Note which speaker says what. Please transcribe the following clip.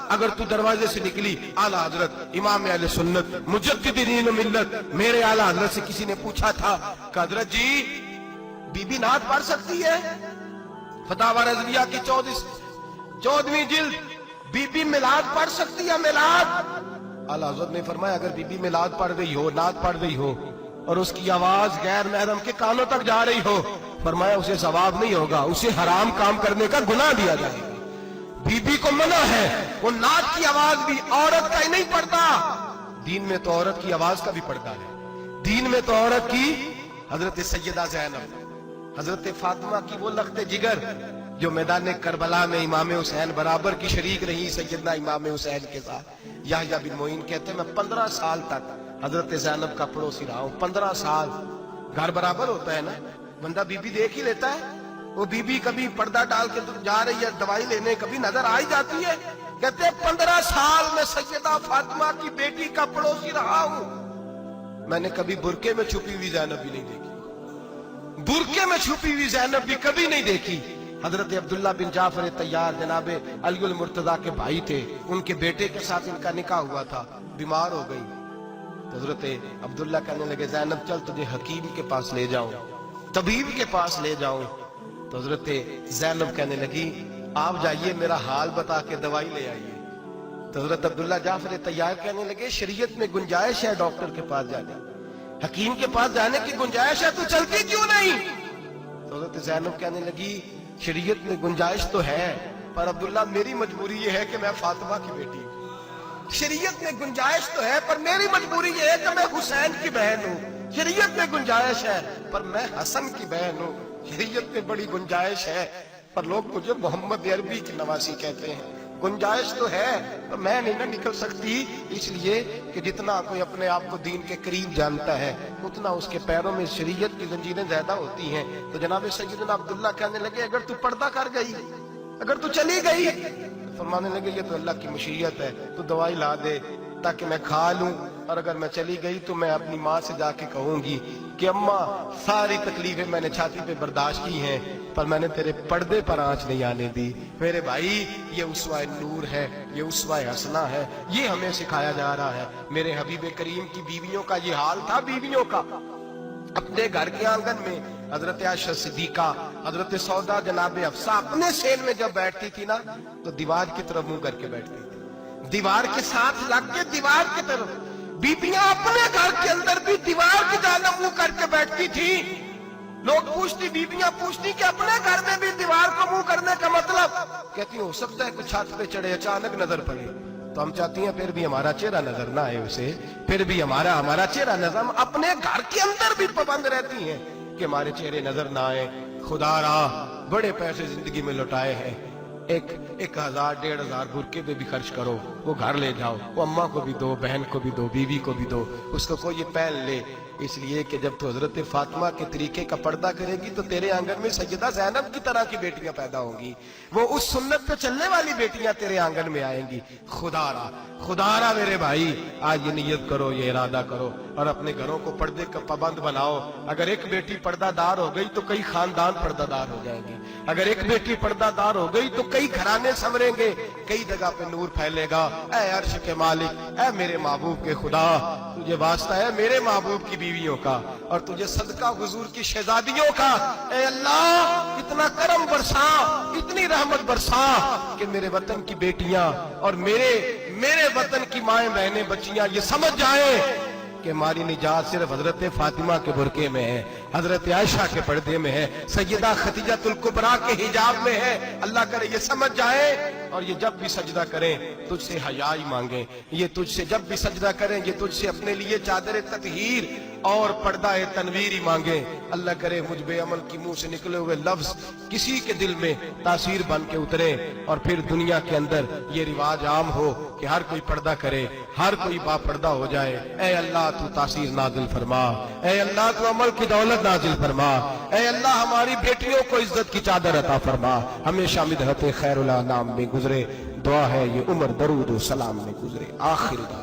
Speaker 1: اگر تو دروازے سے نکلی اعلیٰ حضرت امام اہل سنت مجدد دین و ملت میرے اعلیٰ حضرت سے کسی نے پوچھا تھا کہ حضرت جی بی بی نعت پڑھ سکتی ہے؟ فتاوی رضویہ کی 14ویں جلد، بی بی میلاد پڑھ سکتی ہے؟ میلاد اعلیٰ حضرت نے فرمایا اگر بی بی میلاد پڑھ رہی ہو، نعت پڑھ رہی ہو اور اس کی آواز غیر محرم کے کانوں تک جا رہی ہو، فرمایا اسے ثواب نہیں ہوگا، اسے حرام کام کرنے کا گناہ دیا جائے گا۔ بی بی کو منع ہے، وہ نعت کی آواز بھی عورت کا ہی نہیں پڑتا، دین میں تو عورت کی آواز کا بھی پڑتا ہے۔ دین میں تو عورت کی حضرت سیدہ زینب، حضرت فاطمہ کی وہ لخت جگر جو میدان کربلا میں امام حسین برابر کی شریک رہی سیدنا امام حسین کے ساتھ۔ یحییٰ بن معین کہتے ہیں میں 15 سال تک حضرت زینب کا پڑوسی رہا ہوں۔ 15 سال، گھر برابر ہوتا ہے نا، بندہ بی بی دیکھ ہی لیتا ہے۔ وہ بی بی کبھی پردہ ڈال کے جا رہی ہے دوائی لینے، کبھی نظر آ ہی جاتی ہے۔ کہتے ہیں 15 سال میں سیدہ فاطمہ کی بیٹی کا پڑوسی رہا ہوں، میں نے کبھی برقعے میں چھپی ہوئی زینب بھی نہیں دیکھی، برقعے میں چھپی ہوئی زینب بھی کبھی نہیں دیکھی۔ حضرت عبداللہ بن جعفر طیار جناب علی المرتضیٰ کے بھائی تھے، ان کے بیٹے کے ساتھ ان کا نکاح ہوا تھا، بیمار ہو گئی۔ حضرت عبداللہ کہنے لگے زینب چل تجھے حکیم کے پاس لے جاؤں، طبیب کے پاس لے جاؤں۔ تو حضرت زینب کہنے لگی آپ جائیے میرا حال بتا کے دوائی لے آئیے۔ تو حضرت عبداللہ جعفر طیار کہنے لگے شریعت میں گنجائش ہے ڈاکٹر کے پاس جانے، حکیم کے پاس جانے کی گنجائش ہے، تو چلتی کیوں نہیں؟ تو حضرت زینب کہنے لگی شریعت میں گنجائش تو ہے پر عبداللہ میری مجبوری یہ ہے کہ میں فاطمہ کی بیٹی ہوں۔ شریعت میں گنجائش تو ہے پر میری مجبوری یہ ہے کہ میں حسین کی بہن ہوں۔ شریعت میں گنجائش ہے پر میں حسن کی بہن ہوں۔ شریعت میں بڑی گنجائش ہے پر لوگ مجھے محمد عربی کی نواسی کہتے ہیں۔ گنجائش تو ہے پر میں نہیں نہ نکل سکتی، اس لیے کہ جتنا کوئی اپنے آپ کو دین کے قریب جانتا ہے اتنا اس کے پیروں میں شریعت کی زنجیریں زیادہ ہوتی ہیں۔ تو جناب سیدنا عبداللہ کہنے لگے اگر تو پردہ کر گئی، اگر تو چلی گئی، فرمانے لگے یہ تو اللہ کی مشیت ہے، تو دوائی لا دے تاکہ میں کھا لوں، اور اگر میں چلی گئی تو میں اپنی ماں سے جا کے کہوں گی کہ اماں ساری تکلیفیں میں نے چھاتی پہ برداشت کی ہیں پر میں نے تیرے پردے پر آنچ نہیں آنے دی۔ میرے بھائی یہ اسوہ نور ہے، یہ اسوہ حسنہ ہے، یہ ہمیں سکھایا جا رہا ہے۔ میرے حبیب کریم کی بیویوں کا یہ حال تھا، بیویوں کا اپنے گھر کے آنگن میں حضرت عائشہ صدیقہ، حضرت سودا جناب حفصہ اپنے سین میں جب بیٹھتی تھی نا تو دیوار کی طرف منہ کر کے بیٹھتی تھی، دیوار کے ساتھ لگ کے دیوار کی طرف۔ بیبیاں اپنے گھر کے اندر بھی دیوار کی جانب منہ کر کے بیٹھتی تھی۔ لوگ پوچھتی، بیبیاں پوچھتی کہ اپنے گھر میں بھی دیوار کو منہ کرنے کا مطلب؟ کہتی ہو سکتا ہے کچھ چھت پہ چڑھے اچانک نظر پڑے تو ہم چاہتی ہیں پھر بھی ہمارا چہرہ نظر نہ آئے اسے، پھر بھی ہمارا چہرہ نظر، ہم اپنے گھر کے اندر بھی پابند رہتی ہیں کہ ہمارے چہرے نظر نہ آئے۔ خدا را بڑے پیسے زندگی میں لٹائے ہیں، 1000 1500 برقعے پہ بھی خرچ کرو، وہ گھر لے جاؤ، وہ اماں کو بھی دو، بہن کو بھی دو، بیوی کو بھی دو، اس کو کوئی پہن لے، اس لیے کہ جب تو حضرت فاطمہ کے طریقے کا پردہ کرے گی تو تیرے آنگن میں سیدہ زینب کی طرح کی بیٹیاں پیدا ہوں گی، وہ اس سنت پہ چلنے والی بیٹیاں تیرے آنگن میں آئیں گی۔ خدا را میرے بھائی آج یہ نیت کرو، یہ ارادہ کرو اور اپنے گھروں کو پردے کا پابند بناؤ۔ اگر ایک بیٹی پردہ دار ہو گئی تو کئی خاندان پردہ دار ہو جائیں گے، اگر ایک بیٹی پردہ دار ہو گئی تو کئی گھرانے سنوریں گے، کئی جگہ پہ نور پھیلے گا۔ اے عرش کے مالک، اے میرے محبوب کے خدا، تجھے واسطہ ہے میرے محبوب کی بیویوں کا اور تجھے صدقہ حضور کی شہزادیوں کا۔ اے اللہ اتنا کرم برسا، اتنی رحمت برسا کہ میرے وطن کی بیٹیاں اور میرے وطن کی مائیں بہنیں بچیاں یہ سمجھ جائیں کہ ہماری نجات صرف حضرت فاطمہ کے برقعے میں ہے، حضرت عائشہ کے پردے میں ہے، سیدہ خدیجہ الکبریٰ کے حجاب میں ہے۔ اللہ کرے یہ سمجھ جائے اور یہ جب بھی سجدہ کریں تجھ سے حیا ہی مانگیں، یہ تجھ سے جب بھی سجدہ کریں یہ تجھ سے اپنے لیے چادر تطہیر اور پردہ تنویر ہی مانگیں۔ اللہ کرے مجھ بے عمل کی منہ سے نکلے ہوئے لفظ کسی کے دل میں تاثیر بن کے اترے اور پھر دنیا کے اندر یہ رواج عام ہو کہ ہر کوئی پردہ کرے، ہر کوئی با پردہ ہو جائے۔ اے اللہ تو تاثیر نازل فرما، اے اللہ تو عمل کی دولت نازل فرما، اے اللہ ہماری بیٹیوں کو عزت کی چادر عطا فرما، ہمیشہ مدحت خیر الانام میں گزرے۔ دعا ہے یہ عمر درود و سلام میں گزرے۔ آخر دعا